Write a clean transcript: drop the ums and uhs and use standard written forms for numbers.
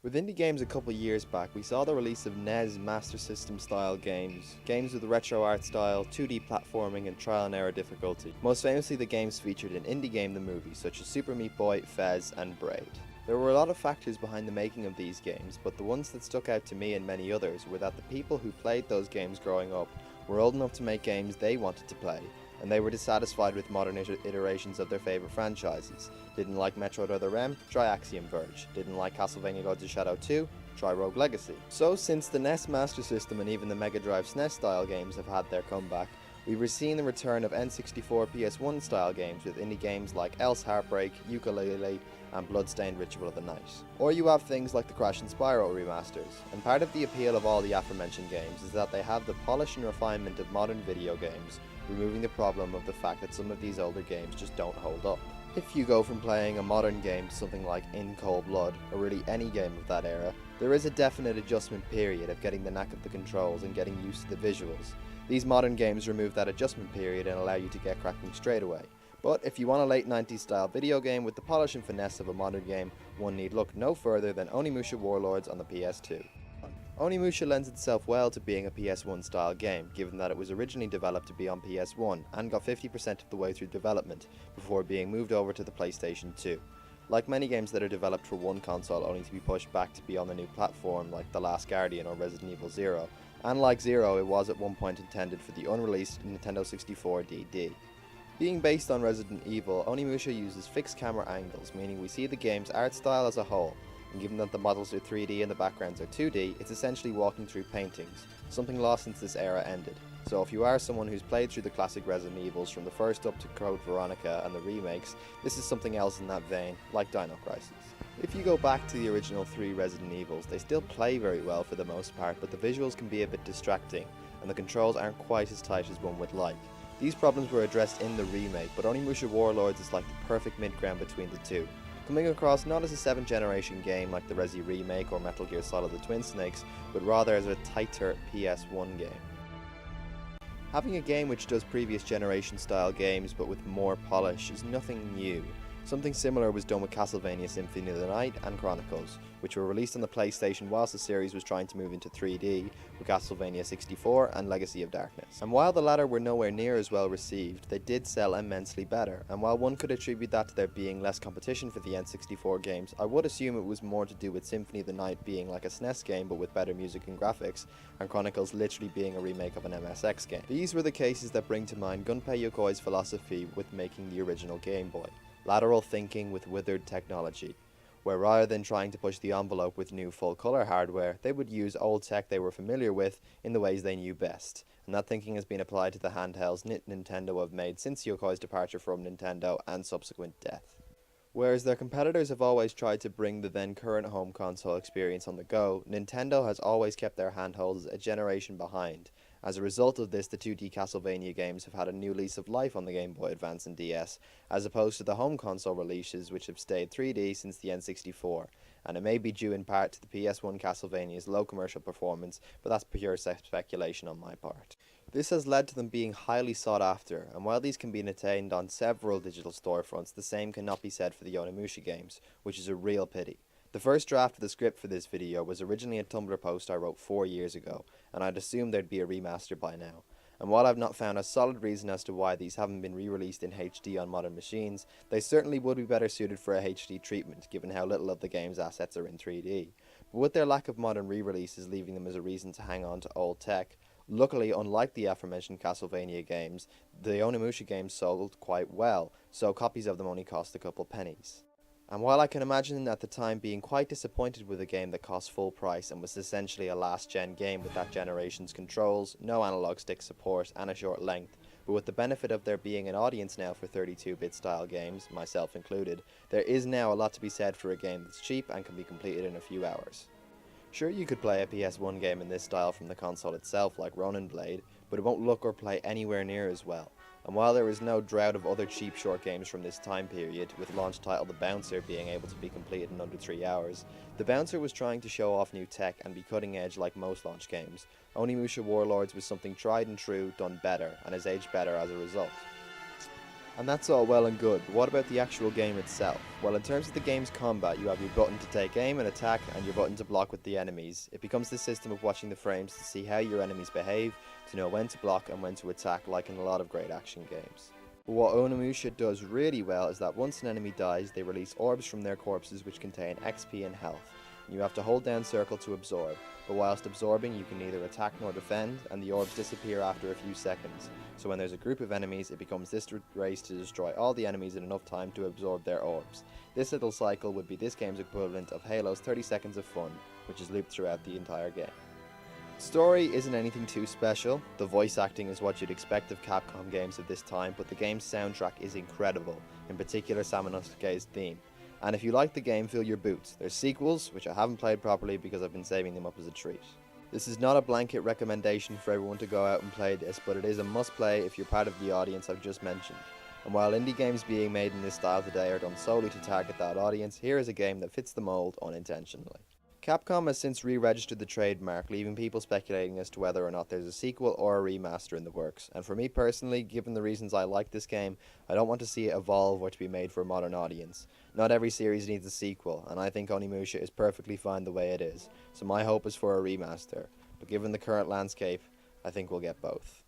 With indie games a couple years back, we saw the release of NES Master System style games with retro art style, 2D platforming and trial and error difficulty. Most famously the games featured in Indie Game the Movie, such as Super Meat Boy, Fez and Braid. There were a lot of factors behind the making of these games, but the ones that stuck out to me and many others were that the people who played those games growing up were old enough to make games they wanted to play, and they were dissatisfied with modern iterations of their favourite franchises. Didn't like Metroid Other M? Try Axiom Verge. Didn't like Castlevania Lords of Shadow 2? Try Rogue Legacy. So since the NES Master System and even the Mega Drive SNES style games have had their comeback, we've seen the return of N64 PS1 style games with indie games like Else Heartbreak, Yooka-Laylee and Bloodstained Ritual of the Night. Or you have things like the Crash and Spyro remasters, and part of the appeal of all the aforementioned games is that they have the polish and refinement of modern video games, removing the problem of the fact that some of these older games just don't hold up. If you go from playing a modern game to something like In Cold Blood, or really any game of that era, there is a definite adjustment period of getting the knack of the controls and getting used to the visuals. These modern games remove that adjustment period and allow you to get cracking straight away. But if you want a late 90s style video game with the polish and finesse of a modern game, one need look no further than Onimusha Warlords on the PS2. Onimusha lends itself well to being a PS1 style game, given that it was originally developed to be on PS1 and got 50% of the way through development before being moved over to the PlayStation 2. Like many games that are developed for one console only to be pushed back to be on the new platform like The Last Guardian or Resident Evil Zero, and like Zero it was at one point intended for the unreleased Nintendo 64 DD. Being based on Resident Evil, Onimusha uses fixed camera angles, meaning we see the game's art style as a whole, and given that the models are 3D and the backgrounds are 2D, it's essentially walking through paintings, something lost since this era ended. So if you are someone who's played through the classic Resident Evils from the first up to Code Veronica and the remakes, this is something else in that vein, like Dino Crisis. If you go back to the original 3 Resident Evils, they still play very well for the most part, but the visuals can be a bit distracting, and the controls aren't quite as tight as one would like. These problems were addressed in the remake, but Onimusha Warlords is like the perfect mid-ground between the two, coming across not as a 7th generation game like the Resi remake or Metal Gear Solid the Twin Snakes, but rather as a tighter PS1 game. Having a game which does previous generation style games but with more polish is nothing new. Something similar was done with Castlevania Symphony of the Night and Chronicles, which were released on the PlayStation whilst the series was trying to move into 3D with Castlevania 64 and Legacy of Darkness. And while the latter were nowhere near as well received, they did sell immensely better, and while one could attribute that to there being less competition for the N64 games, I would assume it was more to do with Symphony of the Night being like a SNES game but with better music and graphics, and Chronicles literally being a remake of an MSX game. These were the cases that bring to mind Gunpei Yokoi's philosophy with making the original Game Boy. Lateral thinking with withered technology, where rather than trying to push the envelope with new full-colour hardware, they would use old tech they were familiar with in the ways they knew best, and that thinking has been applied to the handhelds Nintendo have made since Yokoi's departure from Nintendo and subsequent death. Whereas their competitors have always tried to bring the then current home console experience on the go, Nintendo has always kept their handhelds a generation behind. As a result of this, the 2D Castlevania games have had a new lease of life on the Game Boy Advance and DS, as opposed to the home console releases which have stayed 3D since the N64, and it may be due in part to the PS1 Castlevania's low commercial performance, but that's pure speculation on my part. This has led to them being highly sought after, and while these can be attained on several digital storefronts, the same cannot be said for the Onimusha games, which is a real pity. The first draft of the script for this video was originally a Tumblr post I wrote 4 years ago, and I'd assumed there'd be a remaster by now. And while I've not found a solid reason as to why these haven't been re-released in HD on modern machines, they certainly would be better suited for a HD treatment, given how little of the game's assets are in 3D. But with their lack of modern re-releases leaving them as a reason to hang on to old tech, luckily, unlike the aforementioned Castlevania games, the Onimusha games sold quite well, so copies of them only cost a couple pennies. And while I can imagine at the time being quite disappointed with a game that cost full price and was essentially a last-gen game with that generation's controls, no analog stick support and a short length, but with the benefit of there being an audience now for 32-bit style games, myself included, there is now a lot to be said for a game that's cheap and can be completed in a few hours. Sure, you could play a PS1 game in this style from the console itself like Ronin Blade, but it won't look or play anywhere near as well. And while there is no drought of other cheap short games from this time period, with launch title The Bouncer being able to be completed in under 3 hours, The Bouncer was trying to show off new tech and be cutting edge like most launch games. Onimusha Warlords was something tried and true, done better, and has aged better as a result. And that's all well and good, but what about the actual game itself? Well, in terms of the game's combat, you have your button to take aim and attack, and your button to block with the enemies. It becomes this system of watching the frames to see how your enemies behave, to know when to block and when to attack, like in a lot of great action games. But what Onimusha does really well is that once an enemy dies, they release orbs from their corpses which contain XP and health. You have to hold down circle to absorb, but whilst absorbing you can neither attack nor defend, and the orbs disappear after a few seconds. So when there's a group of enemies, it becomes this race to destroy all the enemies in enough time to absorb their orbs. This little cycle would be this game's equivalent of Halo's 30 seconds of fun, which is looped throughout the entire game. Story isn't anything too special. The voice acting is what you'd expect of Capcom games of this time, but the game's soundtrack is incredible, in particular Samanosuke's theme. And if you like the game, fill your boots. There's sequels, which I haven't played properly because I've been saving them up as a treat. This is not a blanket recommendation for everyone to go out and play this, but it is a must play if you're part of the audience I've just mentioned. And while indie games being made in this style today are done solely to target that audience, here is a game that fits the mold unintentionally. Capcom has since re-registered the trademark, leaving people speculating as to whether or not there's a sequel or a remaster in the works. And for me personally, given the reasons I like this game, I don't want to see it evolve or to be made for a modern audience. Not every series needs a sequel, and I think Onimusha is perfectly fine the way it is, so my hope is for a remaster. But given the current landscape, I think we'll get both.